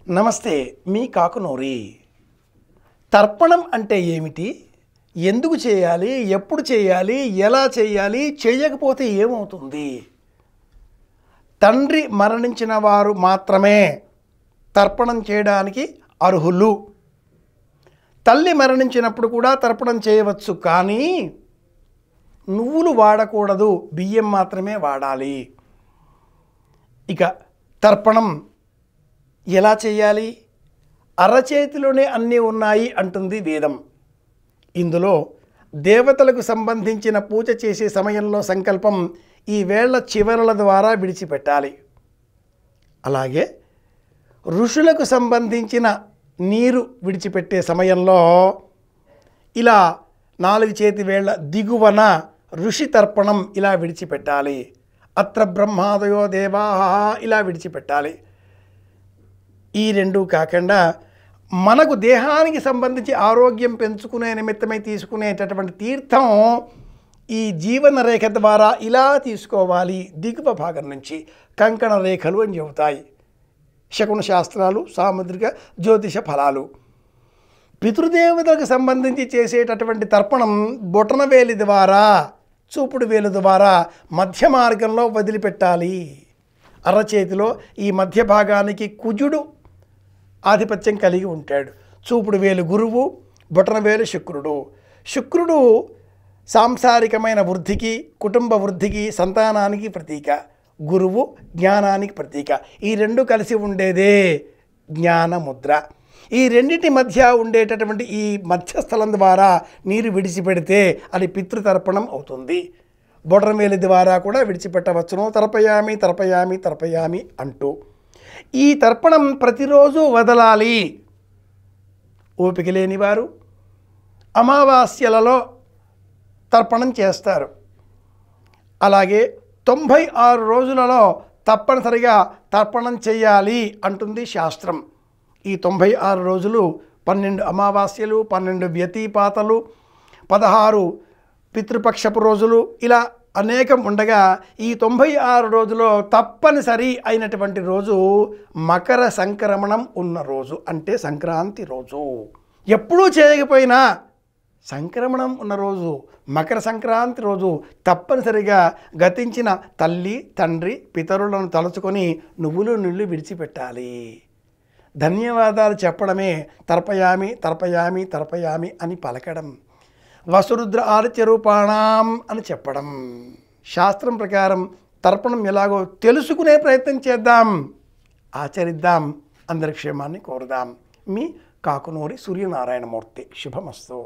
నమస్తే, మీ కాకునూరి. తర్పణం అంటే ఏమిటి, ఎందుకు చేయాలి, ఎప్పుడు చేయాలి, ఎలా చేయాలి, చేయకపోతే ఏమవుతుంది? తండ్రి మరణించిన వారు మాత్రమే తర్పణం చేయడానికి అర్హులు. తల్లి మరణించినప్పుడు కూడా తర్పణం చేయవచ్చు, కానీ నువ్వులు వాడకూడదు, బియ్యం మాత్రమే వాడాలి. ఇక తర్పణం ఎలా చేయాలి? అరచేతిలోనే అన్నీ ఉన్నాయి అంటుంది వేదం. ఇందులో దేవతలకు సంబంధించిన పూజ చేసే సమయంలో సంకల్పం ఈ వేళ్ల చివరల ద్వారా విడిచిపెట్టాలి. అలాగే ఋషులకు సంబంధించిన నీరు విడిచిపెట్టే సమయంలో ఇలా 4 చేతి వేళ్ల దిగువన ఋషి తర్పణం ఇలా విడిచిపెట్టాలి. అత్ర బ్రహ్మాదయో దేవాః ఇలా విడిచిపెట్టాలి. ఈ రెండు కాకుండా మనకు దేహానికి సంబంధించి ఆరోగ్యం పెంచుకునే నిమిత్తమై తీసుకునేటటువంటి తీర్థం ఈ జీవన రేఖ ద్వారా ఇలా తీసుకోవాలి. దిగువ భాగం నుంచి కంకణ రేఖలు అని చెబుతాయి శకున శాస్త్రాలు, సాముద్రిక జ్యోతిష ఫలాలు. పితృదేవతలకు సంబంధించి చేసేటటువంటి తర్పణం బొటనవేలి ద్వారా, చూపుడు వేలు ద్వారా మధ్య మార్గంలో వదిలిపెట్టాలి. అరచేతిలో ఈ మధ్య భాగానికి కుజుడు ఆధిపత్యం కలిగి ఉంటాడు. చూపుడు వేలు గురువు, బొటనవేలు శుక్రుడు. శుక్రుడు సాంసారికమైన వృద్ధికి, కుటుంబ వృద్ధికి, సంతానానికి ప్రతీక. గురువు జ్ఞానానికి ప్రతీక. ఈ రెండు కలిసి ఉండేదే జ్ఞానముద్ర. ఈ రెండింటి మధ్య ఉండేటటువంటి ఈ మధ్యస్థలం ద్వారా నీరు విడిచిపెడితే అది పితృతర్పణం అవుతుంది. బొటనవేలు ద్వారా కూడా విడిచిపెట్టవచ్చును. తర్పయామి తర్పయామి తర్పయామి అంటూ ఈ తర్పణం ప్రతిరోజు వదలాలి. ఓపిక లేని వారు అమావాస్యలలో తర్పణం చేస్తారు. అలాగే 96 రోజులలో తప్పనిసరిగా తర్పణం చేయాలి అంటుంది శాస్త్రం. ఈ 96 రోజులు 12 అమావాస్యలు, 12 వ్యతిపాతలు, 16 పితృపక్షపు రోజులు, ఇలా అనేకం ఉండగా ఈ 96 రోజులో తప్పనిసరి అయినటువంటి రోజు మకర సంక్రమణం ఉన్న రోజు, అంటే సంక్రాంతి రోజు. ఎప్పుడూ చేయకపోయినా సంక్రమణం ఉన్న రోజు, మకర సంక్రాంతి రోజు తప్పనిసరిగా గతించిన తల్లి, తండ్రి, పితరులను తలుచుకొని నువ్వులు నీళ్ళు విడిచిపెట్టాలి. ధన్యవాదాలు చెప్పడమే తర్పయామి తర్పయామి తర్పయామి అని పలకడం. వసురుద్ర ఆదిత్య రూపాణం అని చెప్పడం. శాస్త్రం ప్రకారం తర్పణం ఎలాగో తెలుసుకునే ప్రయత్నం చేద్దాం, ఆచరిద్దాం. అందరి క్షేమాన్ని కోరుదాం. మీ కాకునూరి సూర్యనారాయణమూర్తి. శుభమస్తు.